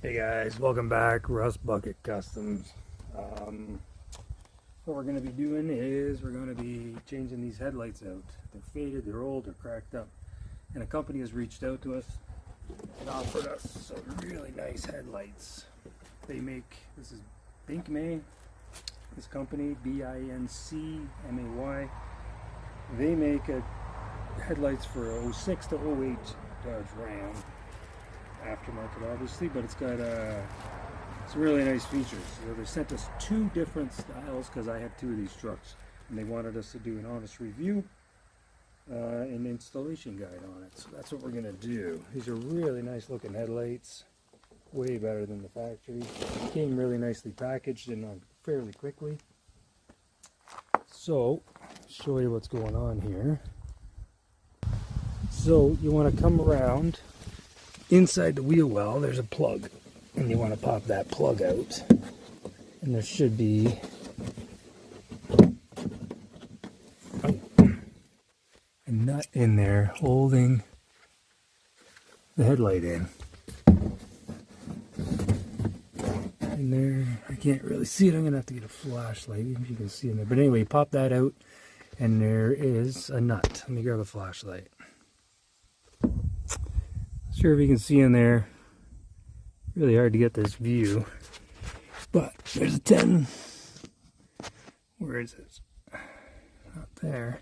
Hey guys, welcome back. Rust Bucket Customs. What we're going to be doing is we're going to be changing these headlights out. They're faded, they're old, they're cracked up. And a company has reached out to us and offered us some really nice headlights. They make, this is Bincmay, this company, Bincmay. They make headlights for 06 to 08 Dodge Ram. Aftermarket obviously, but it's got some really nice features. So they sent us two different styles because I have two of these trucks and they wanted us to do an honest review and installation guide on it. So that's what we're going to do. These are really nice looking headlights, way better than the factory. Came really nicely packaged and on fairly quickly. So show you what's going on here. So you want to come around. Inside the wheel well, there's a plug, and you want to pop that plug out, and there should be a nut in there holding the headlight in. And there, I can't really see it. I'm gonna have to get a flashlight, if you can see in there. But anyway, pop that out, and there is a nut. Let me grab a flashlight. Sure if you can see in there, really hard to get this view, but there's a 10, where is it? Not there.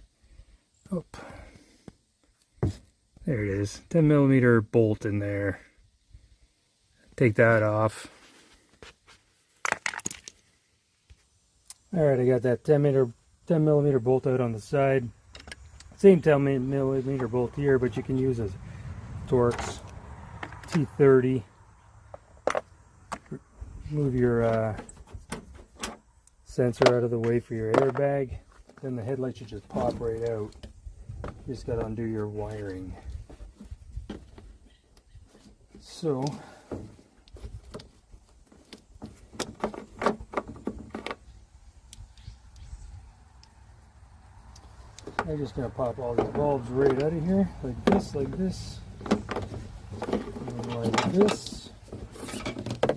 Oh, there it is, 10 millimeter bolt in there. Take that off. Alright, I got that 10 millimeter bolt out on the side. Same 10 millimeter bolt here, but you can use a Torx T30. Move your sensor out of the way for your airbag. Then the headlight should just pop right out. You just got to undo your wiring. So I'm just going to pop all these bulbs right out of here, like this, and like this,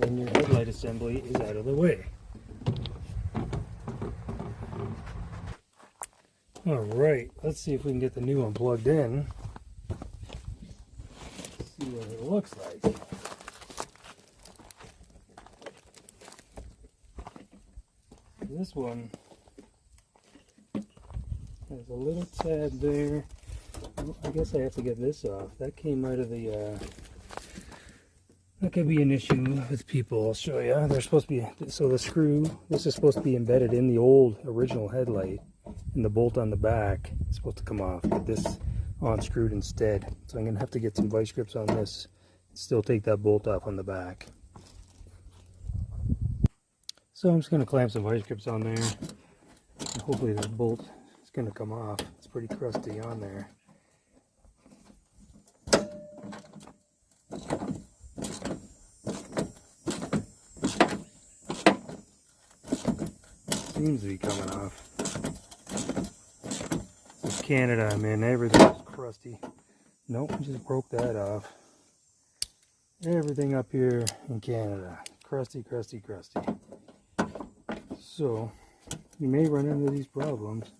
and your headlight assembly is out of the way. Alright, let's see if we can get the new one plugged in. See what it looks like. This one has a little tab there. I guess I have to get this off. That came out of the, that could be an issue with people. I'll show you. They're supposed to be, so the screw, this is supposed to be embedded in the old original headlight, and the bolt on the back is supposed to come off, but this unscrewed instead. So I'm going to have to get some vice grips on this and still take that bolt off on the back. So I'm just going to clamp some vice grips on there, and hopefully the bolt is going to come off. It's pretty crusty on there. Seems to be coming off. This is Canada, man. Everything's crusty. Nope, just broke that off. Everything up here in Canada, crusty. So you may run into these problems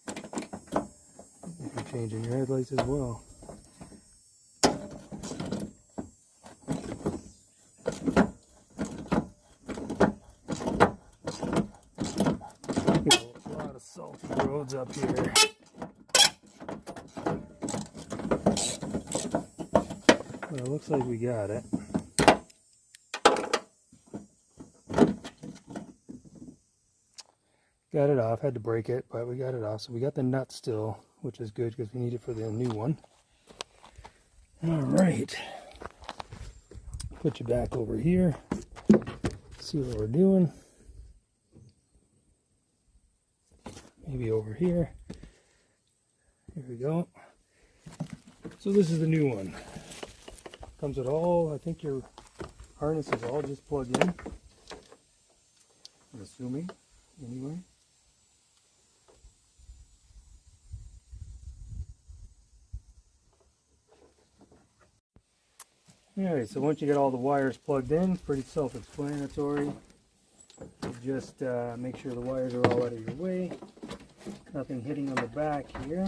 if you're changing your headlights as well. A lot of salty roads up here. Well, it looks like we got it. Got it off, had to break it, but we got it off. So we got the nut still, which is good because we need it for the new one. Alright. Put you back over here. See what we're doing. Maybe over here. Here we go. So this is the new one. Comes with all, I think your harness is all just plugged in. I'm assuming, anyway. Alright, so once you get all the wires plugged in, pretty self-explanatory. You just make sure the wires are all out of your way. Nothing hitting on the back here.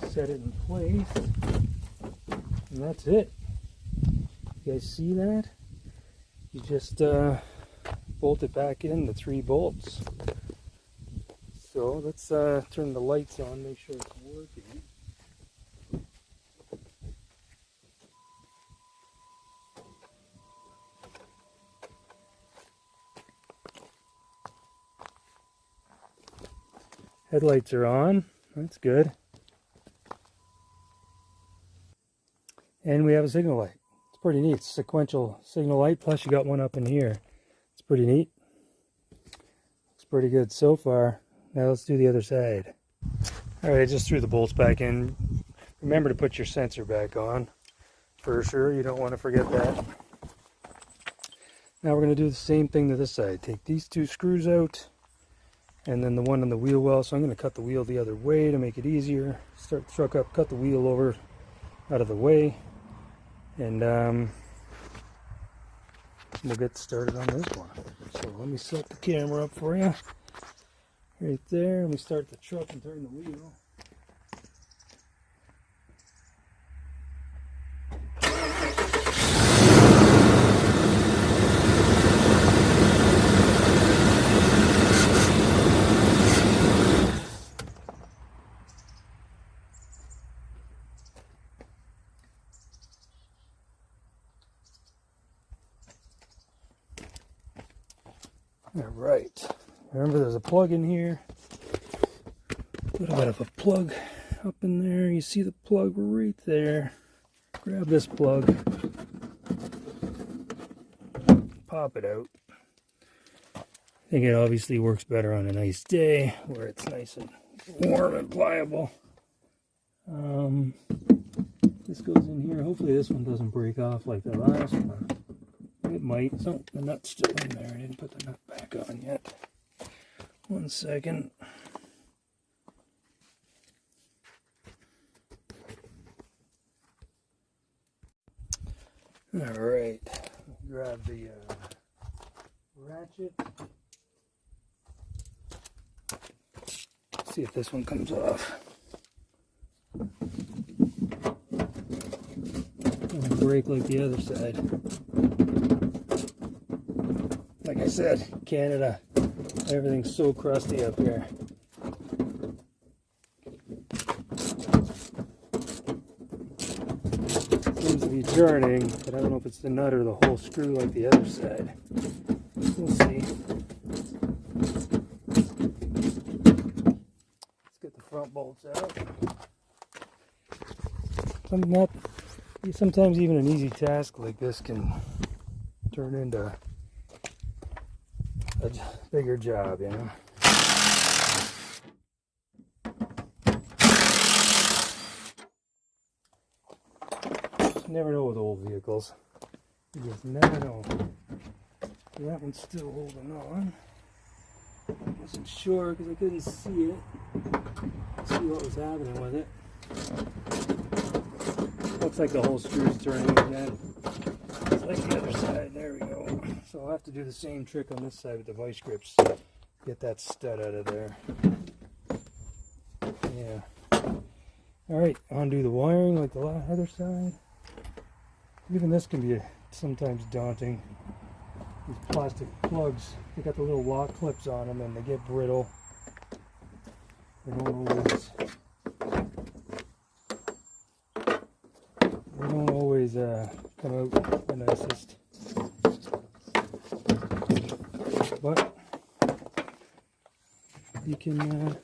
Set it in place. And that's it. You guys see that? You just bolt it back in, the 3 bolts. So let's turn the lights on, make sure it's working. Headlights are on, that's good. And we have a signal light. It's pretty neat. It's sequential signal light, plus you got one up in here. It's pretty neat. Looks pretty good so far. Now let's do the other side. Alright, I just threw the bolts back in. Remember to put your sensor back on. For sure, you don't want to forget that. Now we're going to do the same thing to this side. Take these 2 screws out. And then the one on the wheel well, so I'm going to cut the wheel the other way to make it easier. Start the truck up, cut the wheel over out of the way, and we'll get started on this one. So let me set the camera up for you. Right there, let me start the truck and turn the wheel. Alright, remember there's a plug in here, a little bit of a plug up in there. You see the plug right there. Grab this plug, pop it out. I think it obviously works better on a nice day where it's nice and warm and pliable. This goes in here. Hopefully this one doesn't break off like the last one. It might. Oh, the nut's still in there. I didn't put the nut back on yet. 1 second. Alright. Grab the ratchet. See if this one comes off. It'll break like the other side. Like I said, Canada, everything's so crusty up here. Seems to be turning, but I don't know if it's the nut or the whole screw like the other side. We'll see. Let's get the front bolts out. Sometimes even an easy task like this can turn into a bigger job, you know. You never know with old vehicles. You just never know. That one's still holding on. I wasn't sure because I couldn't see it. See what was happening with it. Looks like the whole screw's turning again. It's like the other side. There we go. So I'll have to do the same trick on this side with the vice grips. Get that stud out of there. Yeah. Alright, undo the wiring like the other side. Even this can be sometimes daunting. These plastic plugs, they got the little lock clips on them and they get brittle. They don't always come out the nicest. But you can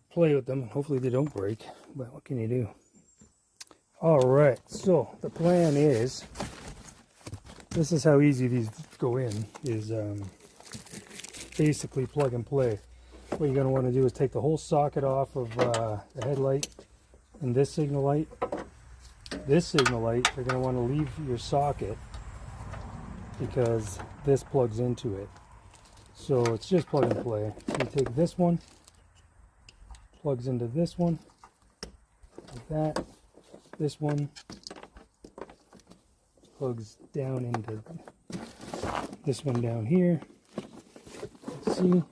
play with them and hopefully they don't break. But what can you do? Alright, so the plan is, this is how easy these go in, is basically plug and play. What you're going to want to do is take the whole socket off of the headlight and this signal light. This signal light, you're going to want to leave your socket because this plugs into it. So it's just plug and play. So you take this one, plugs into this one, like that. This one plugs down into this one down here. Let's see.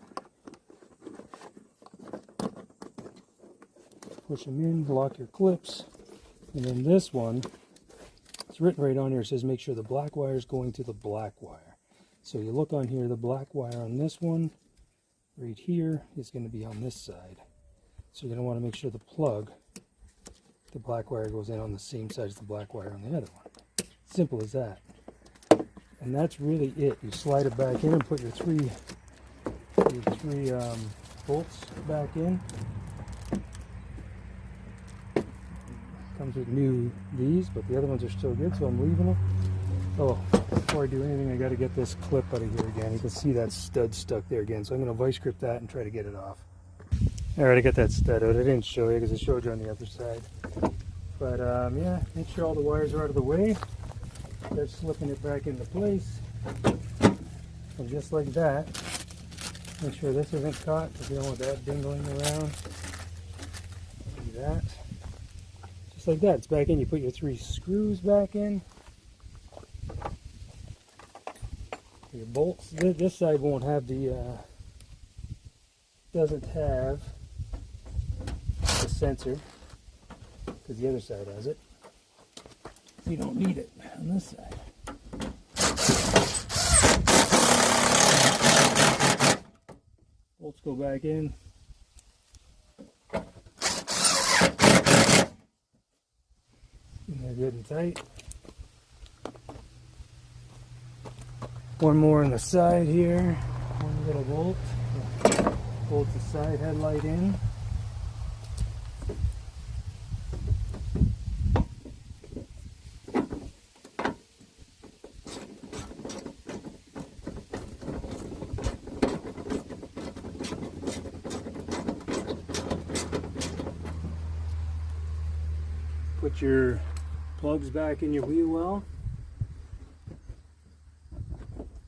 Push them in, block your clips. And then this one, it's written right on here, it says make sure the black wire is going to the black wire. So you look on here, the black wire on this one, right here, is going to be on this side. So you're going to want to make sure the plug, the black wire goes in on the same side as the black wire on the other one. Simple as that. And that's really it. You slide it back in and put your three bolts back in. Comes with new these, but the other ones are still good, so I'm leaving them. Oh, before I do anything, I got to get this clip out of here again. You can see that stud stuck there again, so I'm going to vice grip that and try to get it off. Alright, I got that stud out. I didn't show you because I showed you on the other side. But yeah, make sure all the wires are out of the way. Start slipping it back into place. And just like that, make sure this isn't caught because you don't want that dingling around. Do that. Just like that, it's back in. You put your 3 screws back in. Your bolts. This side won't have the, doesn't have the sensor because the other side has it. You don't need it on this side. Bolts go back in. And they're good and tight. One more on the side here. One little bolt. Bolt the side headlight in. Put your plugs back in your wheel well.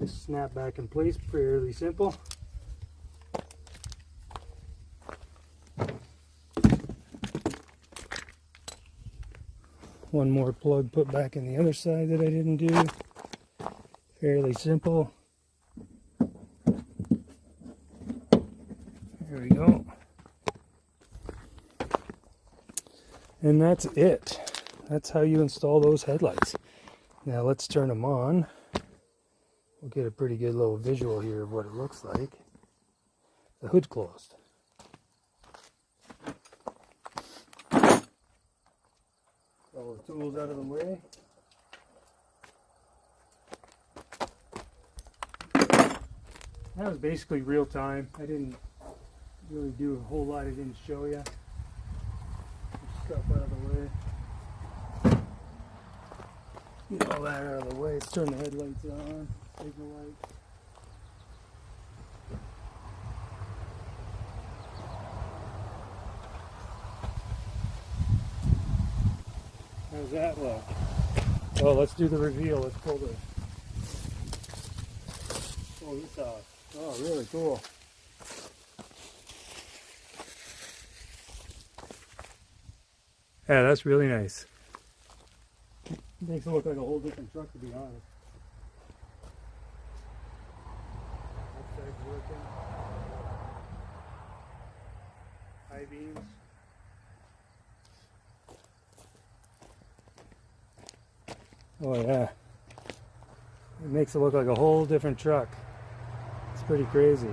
Just snap back in place, fairly simple. One more plug put back in the other side that I didn't do. Fairly simple. There we go. And that's it. That's how you install those headlights. Now let's turn them on. We'll get a pretty good little visual here of what it looks like. The hood closed. All the tools out of the way. That was basically real time. I didn't really do a whole lot I didn't show you. Stuff out of the way. Get all that out of the way. Let's turn the headlights on. Signal light. How's that look? Well, let's do the reveal. Let's pull this off. Oh, really cool. Yeah, that's really nice. It makes it look like a whole different truck, to be honest. Outside's working. High beams. Oh yeah. It makes it look like a whole different truck. It's pretty crazy.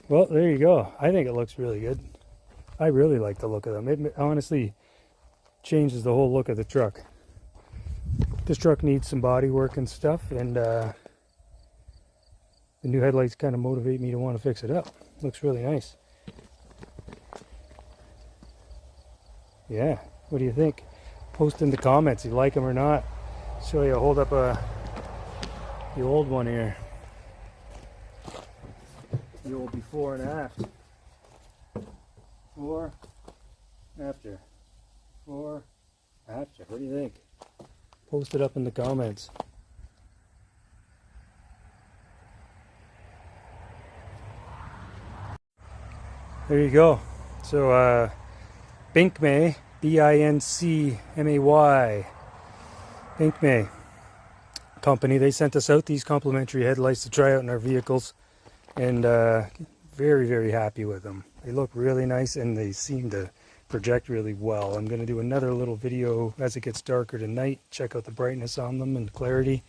Well, there you go. I think it looks really good. I really like the look of them. It honestly changes the whole look of the truck. This truck needs some body work and stuff, and the new headlights kind of motivate me to want to fix it up. Looks really nice. Yeah, what do you think? Post in the comments, you like them or not. Show you, hold up the old one here. The old before and after. before, after. Before, after. What do you think? Post it up in the comments. There you go. So, Bincmay, Bincmay, Bincmay company. They sent us out these complimentary headlights to try out in our vehicles, and very, very happy with them. They look really nice and they seem to project really well. I'm going to do another little video as it gets darker tonight, check out the brightness on them and clarity,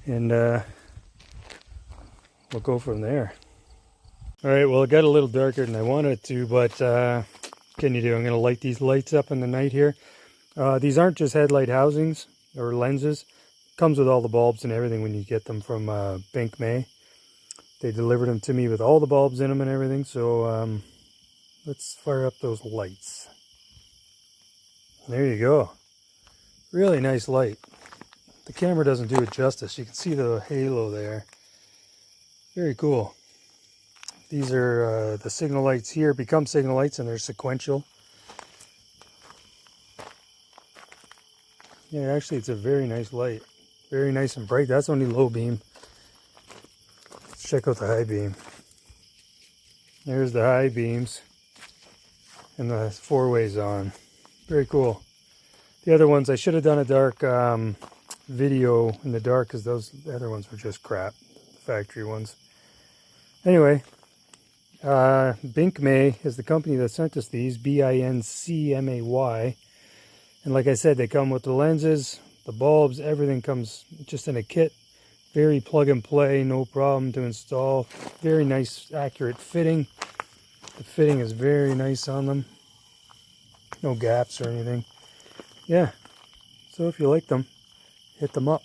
and we'll go from there. Alright, well, it got a little darker than I wanted to, but can you do? I'm going to light these lights up in the night here. These aren't just headlight housings or lenses. Comes with all the bulbs and everything when you get them from Bincmay. They delivered them to me with all the bulbs in them and everything, so let's fire up those lights. There you go. Really nice light. The camera doesn't do it justice. You can see the halo there. Very cool. These are the signal lights here, become signal lights, and they're sequential. Yeah, actually it's a very nice light. Very nice and bright. That's only low beam. Let's check out the high beam. There's the high beams. And the 4-ways on. Very cool. The other ones, I should have done a dark video in the dark, because those other ones were just crap. The factory ones. Anyway. Bincmay is the company that sent us these, Bincmay, and like I said, they come with the lenses, the bulbs, everything comes just in a kit. Very plug and play, no problem to install. Very nice, accurate fitting. The fitting is very nice on them. No gaps or anything. Yeah, so if you like them, hit them up.